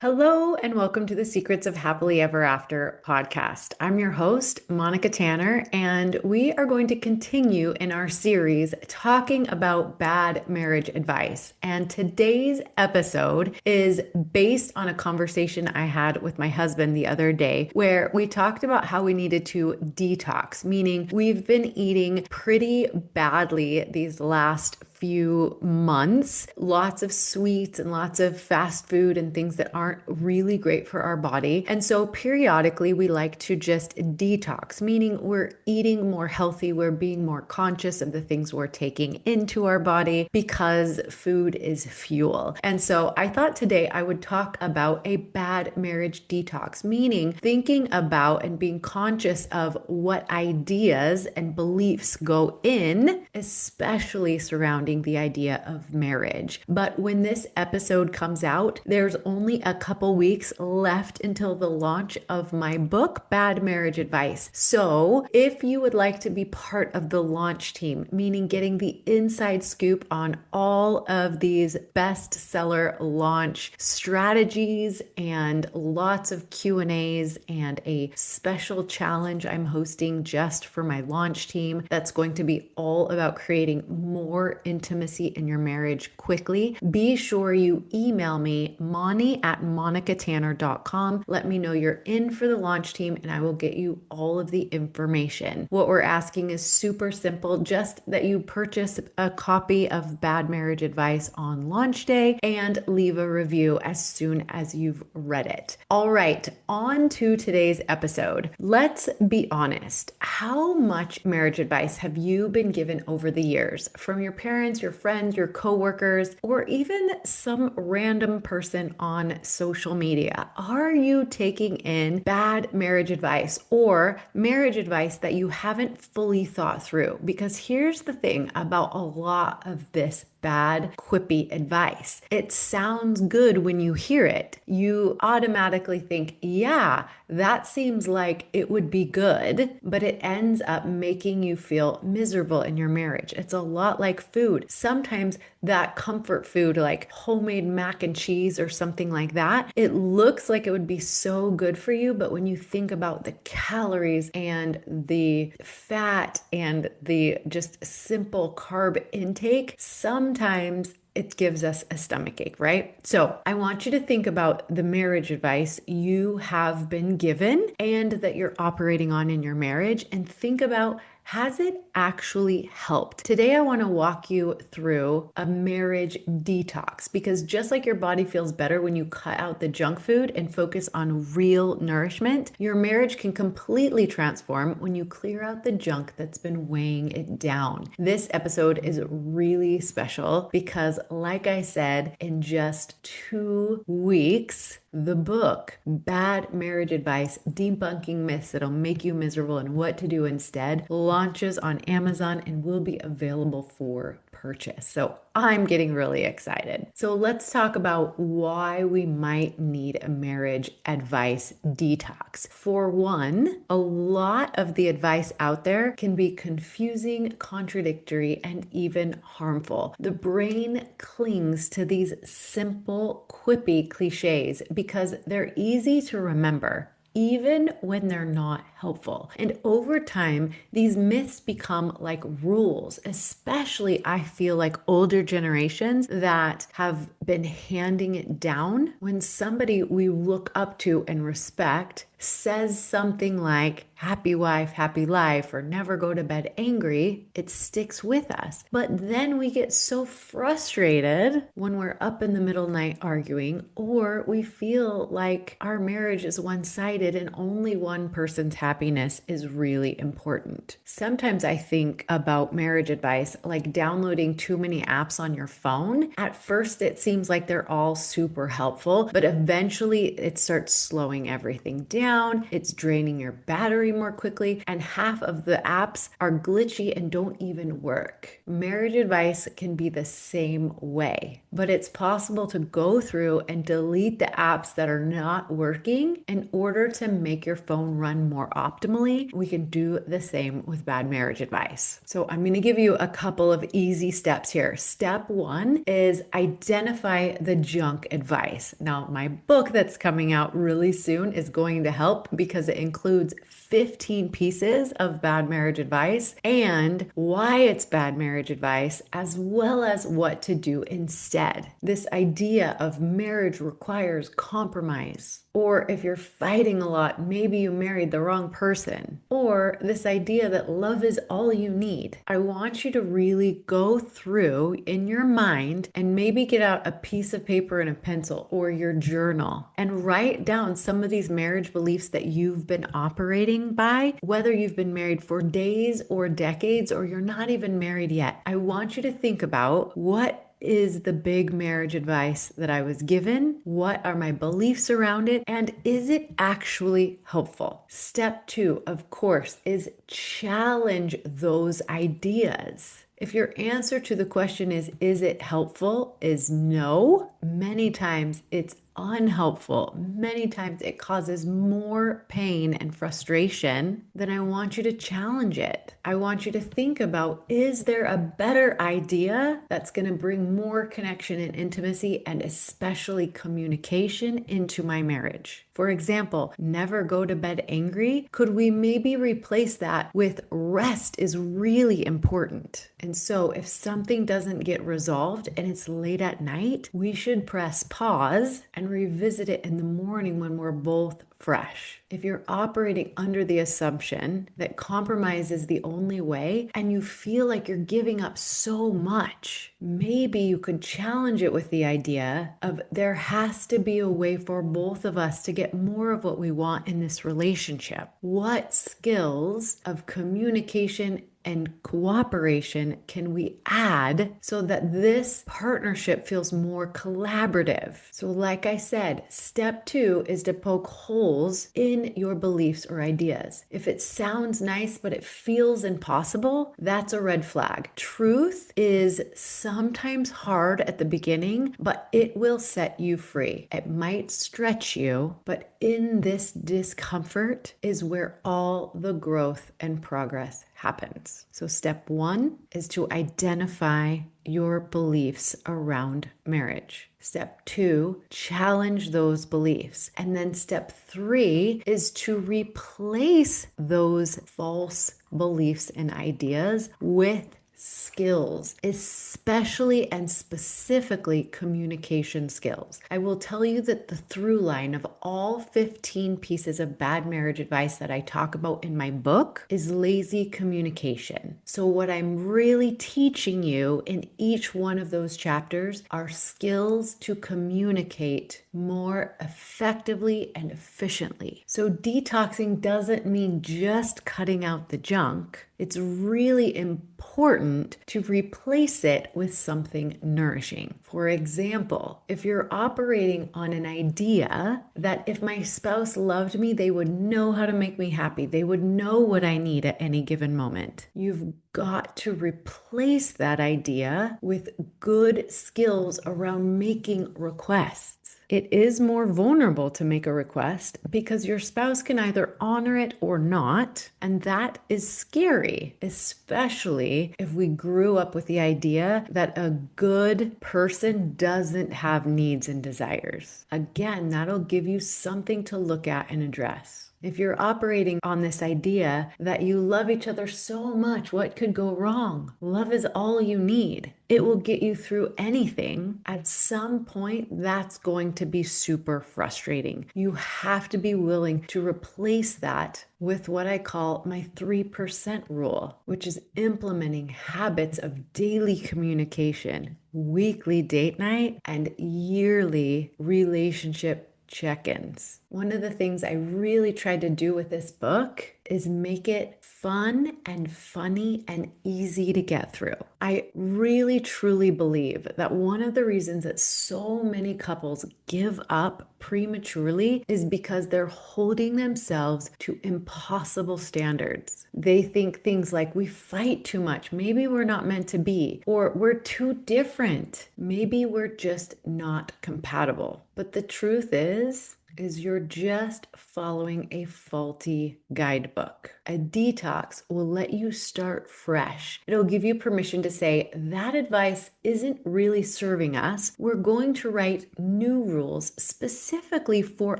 Hello, and welcome to the Secrets of Happily Ever After podcast. I'm your host, Monica Tanner, and we are going to continue in our series talking about bad marriage advice. And today's episode is based on a conversation I had with my husband the other day, where we talked about how we needed to detox, meaning we've been eating pretty badly these last few months, lots of sweets and lots of fast food and things that aren't really great for our body. And so periodically we like to just detox, meaning we're eating more healthy, we're being more conscious of the things we're taking into our body because food is fuel. And so I thought today I would talk about a bad marriage detox, meaning thinking about and being conscious of what ideas and beliefs go in, especially surrounding the idea of marriage. But when this episode comes out, there's only a couple weeks left until the launch of my book, Bad Marriage Advice. So if you would like to be part of the launch team, meaning getting the inside scoop on all of these bestseller launch strategies and lots of Q&As and a special challenge I'm hosting just for my launch team that's going to be all about creating more intimacy in your marriage quickly, be sure you email me, moni@monicatanner.com. Let me know you're in for the launch team and I will get you all of the information. What we're asking is super simple, just that you purchase a copy of Bad Marriage Advice on launch day and leave a review as soon as you've read it. All right, on to today's episode. Let's be honest. How much marriage advice have you been given over the years from your parents, your friends, your coworkers, or even some random person on social media? Are you taking in bad marriage advice or marriage advice that you haven't fully thought through? Because here's the thing about a lot of this bad, quippy advice. It sounds good when you hear it. You automatically think, yeah, that seems like it would be good, but it ends up making you feel miserable in your marriage. It's a lot like food. Sometimes that comfort food, like homemade mac and cheese or something like that, it looks like it would be so good for you, but when you think about the calories and the fat and the just simple carb intake, sometimes it gives us a stomach ache, right? So I want you to think about the marriage advice you have been given and that you're operating on in your marriage, and think about, has it actually helped? Today, I want to walk you through a marriage detox, because just like your body feels better when you cut out the junk food and focus on real nourishment, your marriage can completely transform when you clear out the junk that's been weighing it down. This episode is really special because, like I said, in just 2 weeks, the book, Bad Marriage Advice, Debunking Myths That'll Make You Miserable and What to Do Instead, launches on Amazon and will be available for purchase. So I'm getting really excited. So let's talk about why we might need a marriage advice detox. For one, a lot of the advice out there can be confusing, contradictory, and even harmful. The brain clings to these simple, quippy cliches because they're easy to remember, even when they're not helpful. And over time, these myths become like rules, especially I feel like older generations that have been handing it down. When somebody we look up to and respect says something like happy wife, happy life, or never go to bed angry, it sticks with us. But then we get so frustrated when we're up in the middle of the night arguing, or we feel like our marriage is one-sided and only one person's happiness is really important. Sometimes I think about marriage advice like downloading too many apps on your phone. At first, it seems like they're all super helpful, but eventually it starts slowing everything down down, it's draining your battery more quickly, and half of the apps are glitchy and don't even work. Marriage advice can be the same way, but it's possible to go through and delete the apps that are not working in order to make your phone run more optimally. We can do the same with bad marriage advice. So I'm going to give you a couple of easy steps here. Step one is identify the junk advice. Now, my book that's coming out really soon is going to help because it includes 15 pieces of bad marriage advice and why it's bad marriage advice, as well as what to do instead. This idea of marriage requires compromise. Or if you're fighting a lot, maybe you married the wrong person. Or this idea that love is all you need. I want you to really go through in your mind and maybe get out a piece of paper and a pencil or your journal and write down some of these marriage beliefs that you've been operating by, whether you've been married for days or decades or you're not even married yet. I want you to think about what is the big marriage advice that I was given? What are my beliefs around it? And is it actually helpful? Step two, of course, is challenge those ideas. If your answer to the question is it helpful, is no, many times it's unhelpful. Many times it causes more pain and frustration. Then I want you to challenge it. I want you to think about, is there a better idea that's going to bring more connection and intimacy and especially communication into my marriage? For example, never go to bed angry. Could we maybe replace that with rest is really important? And so if something doesn't get resolved and it's late at night, we should press pause and revisit it in the morning when we're both fresh. If you're operating under the assumption that compromise is the only way and you feel like you're giving up so much, maybe you could challenge it with the idea of there has to be a way for both of us to get more of what we want in this relationship. What skills of communication and cooperation can we add so that this partnership feels more collaborative? So like I said, step two is to poke holes in your beliefs or ideas. If it sounds nice, but it feels impossible, that's a red flag. Truth is sometimes hard at the beginning, but it will set you free. It might stretch you, but in this discomfort is where all the growth and progress happens. So step one is to identify your beliefs around marriage. Step two, challenge those beliefs. And then step three is to replace those false beliefs and ideas with skills, especially and specifically communication skills. I will tell you that the through line of all 15 pieces of bad marriage advice that I talk about in my book is lazy communication. So what I'm really teaching you in each one of those chapters are skills to communicate more effectively and efficiently. So detoxing doesn't mean just cutting out the junk. It's really important to replace it with something nourishing. For example, if you're operating on an idea that if my spouse loved me, they would know how to make me happy, they would know what I need at any given moment, you've got to replace that idea with good skills around making requests. It is more vulnerable to make a request because your spouse can either honor it or not, and that is scary, especially if we grew up with the idea that a good person doesn't have needs and desires. Again, that'll give you something to look at and address. If you're operating on this idea that you love each other so much, what could go wrong? Love is all you need. It will get you through anything. At some point, that's going to be super frustrating. You have to be willing to replace that with what I call my 3% rule, which is implementing habits of daily communication, weekly date night, and yearly relationship check-ins. One of the things I really tried to do with this book is make it fun and funny and easy to get through. I really truly believe that one of the reasons that so many couples give up prematurely is because they're holding themselves to impossible standards. They think things like we fight too much, maybe we're not meant to be, or we're too different, maybe we're just not compatible. But the truth is you're just following a faulty guidebook. A detox will let you start fresh. It'll give you permission to say, that advice isn't really serving us. We're going to write new rules specifically for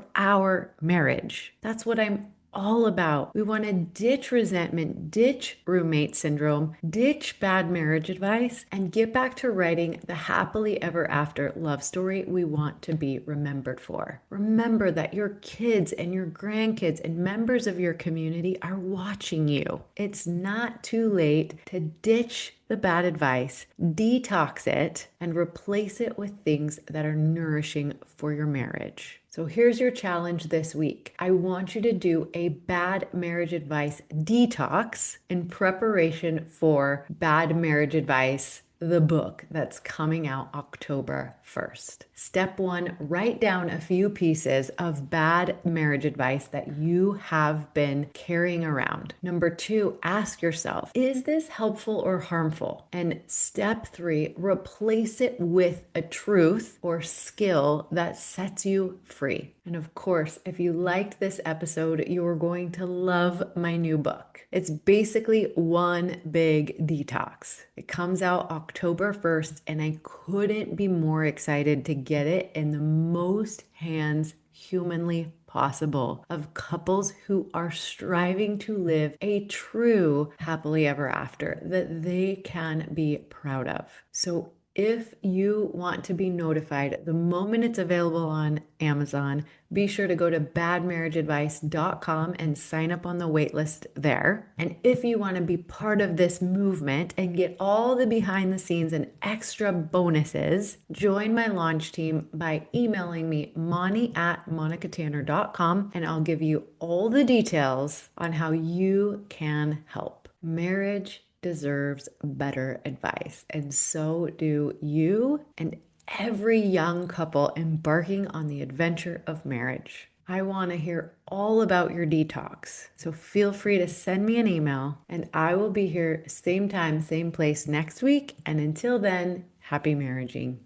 our marriage. That's what I'm all about. We want to ditch resentment, ditch roommate syndrome, ditch bad marriage advice, and get back to writing the happily ever after love story we want to be remembered for. Remember that your kids and your grandkids and members of your community are watching you. It's not too late to ditch the bad advice, detox it, and replace it with things that are nourishing for your marriage. So here's your challenge this week. I want you to do a bad marriage advice detox in preparation for bad marriage advice, the book that's coming out October 1st. Step one, write down a few pieces of bad marriage advice that you have been carrying around. Number two, ask yourself, is this helpful or harmful? And step three, replace it with a truth or skill that sets you free. And of course, if you liked this episode, you're going to love my new book. It's basically one big detox. It comes out October 1st, and I couldn't be more excited to get it in the most hands humanly possible of couples who are striving to live a true happily ever after that they can be proud of. So if you want to be notified the moment it's available on Amazon, be sure to go to badmarriageadvice.com and sign up on the waitlist there. And if you want to be part of this movement and get all the behind the scenes and extra bonuses, join my launch team by emailing me, moni@monicatanner.com, and I'll give you all the details on how you can help. Marriage deserves better advice, and so do you and every young couple embarking on the adventure of marriage. I want to hear all about your detox, so feel free to send me an email, and I will be here same time, same place next week. And until then, happy marriaging.